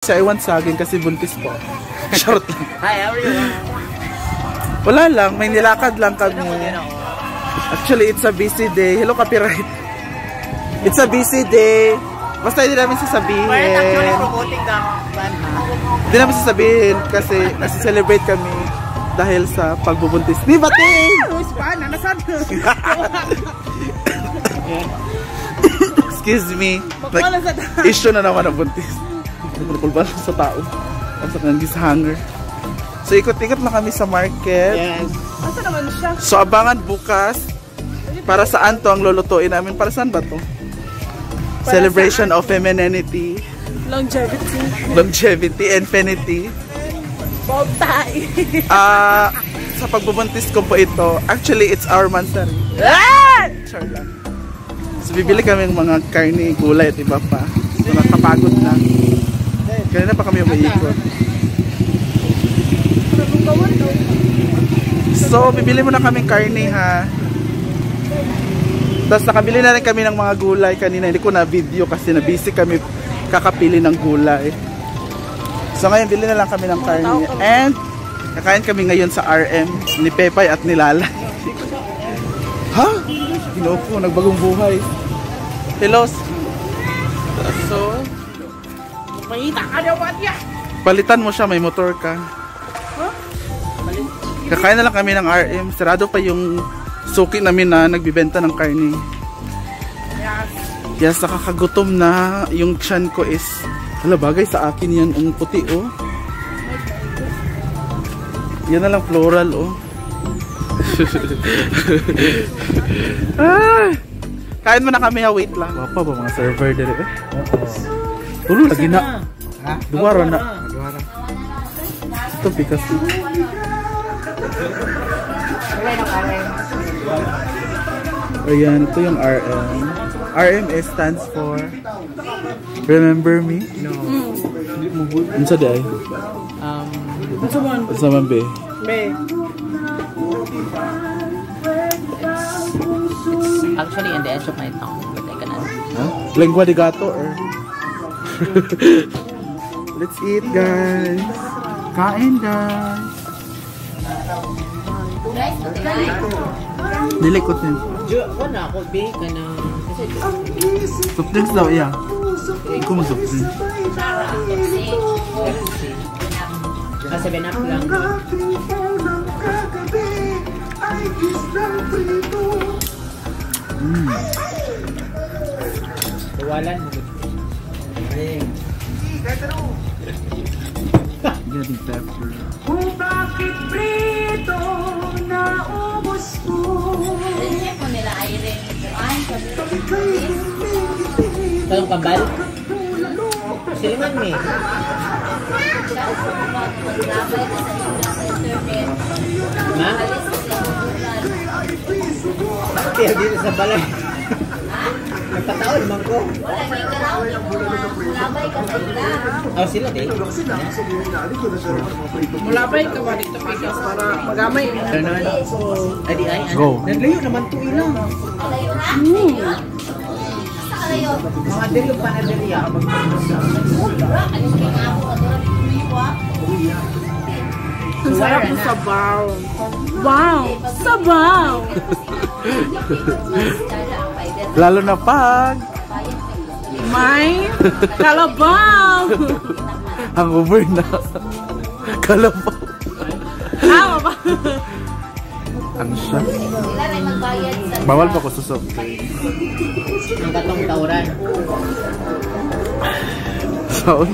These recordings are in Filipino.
Kasi I want saging kasi buntis po. Short lang. Hi, how are you? Wala lang, may nilakad lang kami. Actually, it's a busy day. Hello, copyright. It's a busy day. Basta hindi namin sasabihin. We're actually promoting the band. Hindi namin sasabihin kasi nasi-celebrate kami dahil sa pagbubuntis ni Bating! Who's fun? Nasaan? Excuse me. Issue na naman ang buntis. Nagpulbal sa tao. At sa hanger. So ikot-ikot na kami sa market. Yes. Asa naman siya? So abangan bukas. Para saan to ang lulutuin namin? Para saan ba to? Celebration of femininity. Longevity. Longevity, infinity. Bobtay. Sa pagbubuntis ko po ito. Actually, it's our monthsary. Sure lang. So bibili kami ng mga karne, gulay at iba pa. So nakapagod na. Kanina pa kami umiikot. So bibili muna kaming karne ha. Tapos nakabili na rin kami ng mga gulay kanina. Hindi ko na video kasi na busy kami kakapili ng gulay. So ngayon bili na lang kami ng karne. And kakain kami ngayon sa RM ni Pepay at ni Lala. Ha? Ginoo ko, nagbagong buhay. Hello. So palitan mo siya, may motor ka. Kakain na lang kami ng RM. Sarado pa yung suki namin na nagbibenta ng karne. Yes, nakakagutom na. Yung tiyan ko is hala, bagay sa akin yan. Ang puti oh. Yan na lang floral oh. Kain mo na kami ha, wait lang. Wapa ba mga server dere eh? Tulo lagi na. Duwara na. Ito pikas. Ayan, ito yung RM. RM stands for Remember Me? No. Ano sa day? Ano sa man be? Be. It's actually in the edge of my tongue, but I cannot. Huh? Lengua de gato or? Let's eat guys. Kain guys. Nilikot din. Wala ako, be ka na. Soft drinks daw, iya. Ikaw mo soft drinks. Kasi benap lang. Tawalan mo. Getting pepper. Kung bakit prito na ubos mo. Hindi po nila Irene. Talong kambal? Silingan mo eh. Ma? Kaya dito sa balay. Nagpataon man ko. Wala may karaw. Mulabay ka sa ila. Oh, sila din. Mulabay ka ba dito pikas para magamay? Adi ay. Go. Naglayo naman to ilang. Kalayo na? Basta kalayo. Mga dilo pa na dili ako magpapasa. Alis kayo nga ako. Ang sarap ng sabaw. Wow! Sabaw! Lalo na pag May kalabaw! hangover na. Kalabaw. Tama ba? Ano siya? Sila rin magbayad sa... Bawal pa ko susok. Ang katong tauran. Saan?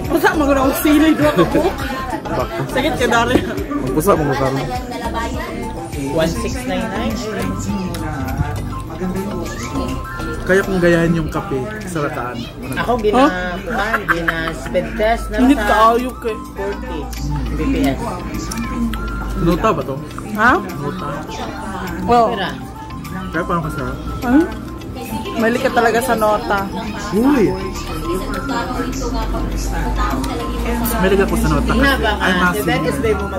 Masa maguna akong silay doon ka po? Bako. Sakit ka dari. Magpusa mo ko karon. 1699. Kaya kung gayahin yung kape sa rataan. Ako gina-speed test na Hindi sa ka ayok eh. 40 BPS. Nota ba to? Ha? Nota. Well, Pera. Kaya parang masarap. mali ka talaga sa nota. Uy! May liga ko sa nota. Ina ba Ay, ka? masin. That is day mo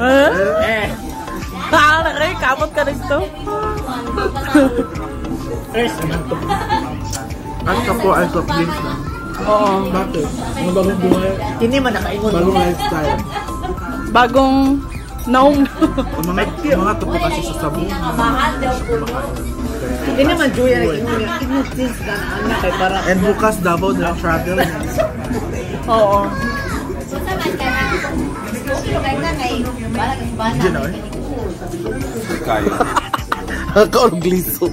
Kamot ka nito. First month. At ka po ay soft drinks lang. Oo. Bakit? Ano bagong buhay? Hindi man nakaingon. Bagong lifestyle. Bagong naong. Mga tupo kasi sa sabon. Amahan daw po. Hindi naman Julia nag-ingon niya. Ingon since na anak kay para. And bukas Davao na travel. Oo. Sa man ka na. Kaya na kay balang bana. Kaulog gliso.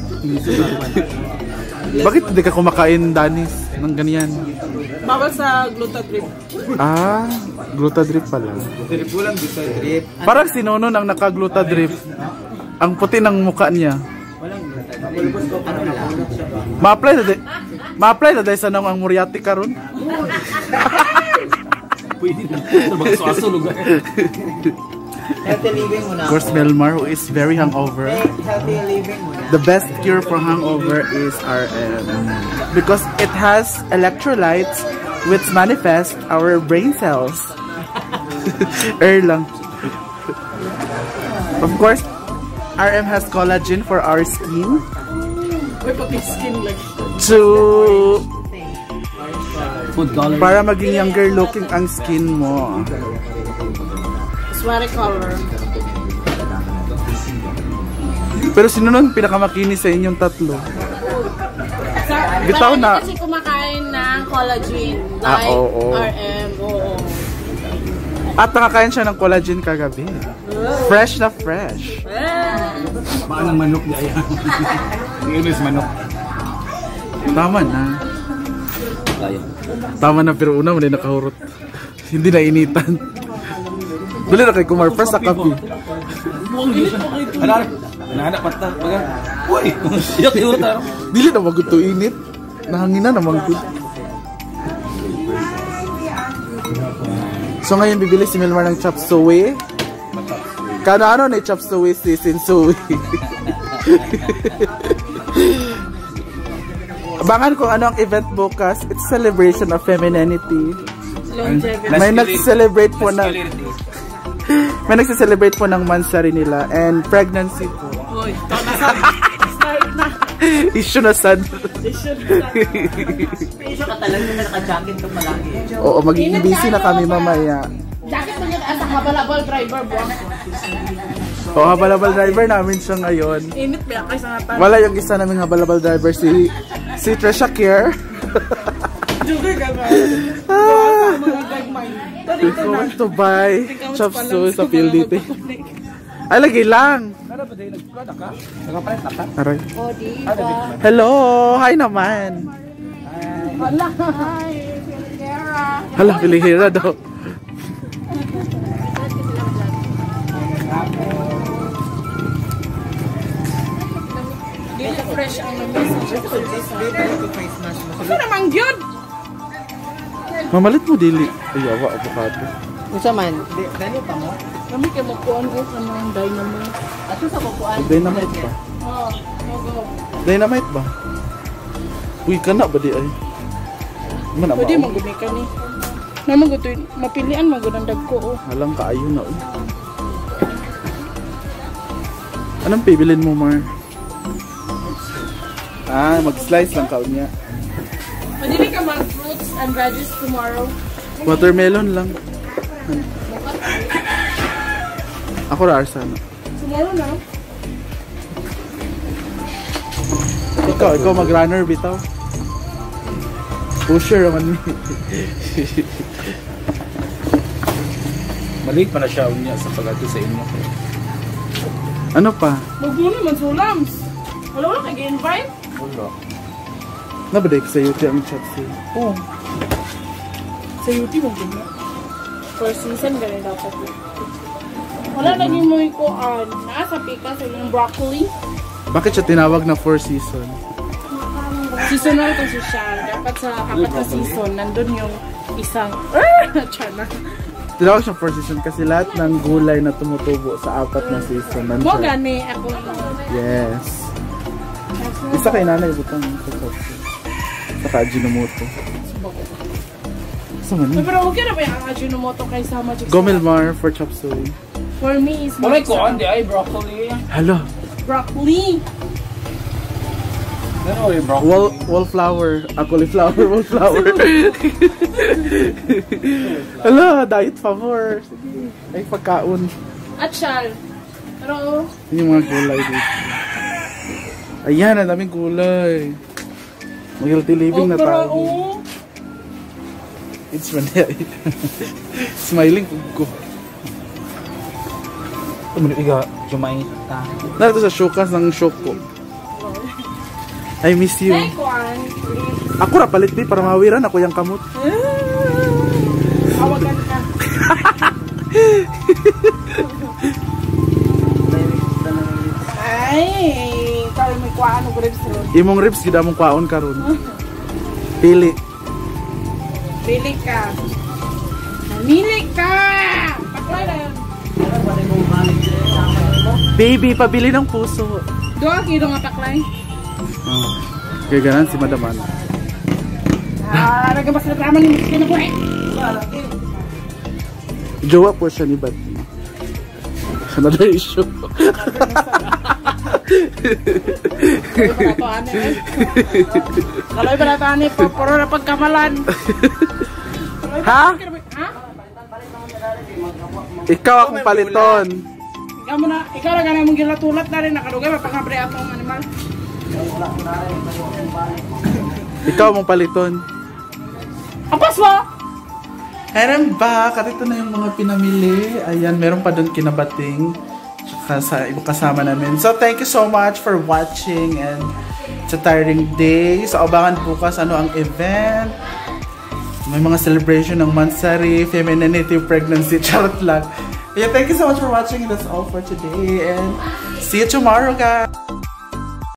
Bakit hindi ka kumakain, Danis, ng ganyan? Bawal sa glutadrip. Ah, glutadrip pala. Trip lang dito trip. Parang si Nonon ang naka-glutadrip. Ang puti ng mukha niya. Ma-apply na dahil sa nang ang Moriarty karon. Pwede na. Magsuaso lugar. Healthy living muna. Of course, Melmar, who is very hungover. Healthy living muna. The best cure for hangover is RM. Because it has electrolytes which manifest our brain cells. Lang. Of course, RM has collagen for our skin May pati skin like to Food coloring. para maging younger looking ang skin mo. sweaty color. Pero sino nun pinakamakinis sa inyong tatlo? Bitaw Marami na. kasi kumakain ng collagen. Like oo. RM. Oo. At nakakain siya ng collagen kagabi. Fresh na fresh. Baka ng manok niya yan. Yung is manok. Tama na. Tayo. Tama na, pero una mali nakahurot. Hindi na initan. Dali na kay Kumarpras sa kape. Anak, anak pata. Baga. Uy, siyak yun tayo. Dili na maguto init. Nahangin na naman ko. So ngayon bibili si Melmar ng chop suey. Ano na chop suey si Sinsuey. Abangan kung ano ang event bukas. It's celebration of femininity. Longevity. May nag-celebrate po na may nagse-celebrate po ng mansari nila and pregnancy po. Uy, start na. Issue na sad. Issue ka talaga na naka-jacket ka palagi. Oo, magiging busy na kami mamaya. Jacket mo yun as a habal-habal driver, bro. O, habal-habal driver namin siya ngayon. Init ba kayo sa ngatan? Wala yung isa naming habal-habal driver, si Tresha Kier. Jugay ka ba? Mga gagmay. We're going to buy chop suey sa PLDT. Ay, lagi lang. Aray. Hello! Hi naman! Hala, hi. Pilihera. Hala, pilihira daw. Dili fresh ang message. Ano naman yun? Mamalit mo dili. Ay, awa, avocado. Usa man, dali pa mo. Kami kayo magkuhan ko sa mga dynamite. Ato sa kukuan. Dynamite ba? Oo, go. Dynamite ba? Uy, kana ba di ay? Man, Pwede magumi ka ni. Naman gusto, mapilian magandang ko. Oh. Halang kaayo na. Uy. Anong pibilin mo, Mar? Ah, mag-slice lang ka niya. Pwede ka mag fruits and veggies tomorrow. Watermelon lang. Ako Arsa na. Tomorrow na? Ikaw mag-runner bitaw. Pusher naman ni. Maliit pa na siya niya sa pagati sa inyo. Ano pa? Magbuno man sulams. Wala kayo invite? Wala. Nabaday ko sa YouTube ang chat siya. Oo. Sa YouTube mo gina. First season ganun dapat yun. Wala lagi mo ikuan. Nasa pika sa yung broccoli. Bakit siya tinawag na 4 season? Seasonal kasi siya. Dapat sa apat na season, nandun yung isang... Chana. Tinawag siya 4 season kasi lahat ng gulay na tumutubo sa 4 na season. Mo Nandiyan. gani ako. Yes. Isa kay nanay butang sa chop suey. Saka Ajinomoto. Sa man. Pero okay na ba yung Ajinomoto kay Sama Jigsaw? Gomilmar for chop suey. For me is Malay ko, hindi ay broccoli. Hala. broccoli. Pero yung broccoli. Wallflower. Cauliflower, wallflower. Ala, diet favor. Ay, pagkaon. At shal. Pero, Yun yung mga gulay dito. Ayan, ang daming gulay. Mag-healthy living na tayo. It's Manay. Smiling ko. Iga, jumay. Narito sa Shokas ng Shoko. I miss you. like one. Ako ra palit di para mawiran ako yung kamot. Awagan ka. Ay, kaya may kuhaan o grapes ron. Imong ribs gid among kwaon karon. Pili. Pili ka. Namili ka! Paklay na yun. Baby, pabili ng puso. Doon, kilo nga paklay. Oh. Kaya ganan si Madaman. Nagabas na drama ni Mr. na po eh. Jowa po siya ni Bad. Another issue. Kaloy ba na ito, ani? Puro na pagkamalan. Ha? Ha? Ikaw akong paliton. Ikaw na ganang mong gilatulat na rin. Nakadugay, mapangabre akong animal. Ikaw mong paliton. Apas mo! And I'm back. At ito na yung mga pinamili. Ayan, meron pa doon kinabating. Tsaka sa ibang kasama namin. So, thank you so much for watching. And it's a tiring day. So, abangan bukas ano ang event. May mga celebration ng Mansari, Femininity, Pregnancy, charot lang. Yeah, thank you so much for watching. That's all for today. And see you tomorrow, guys.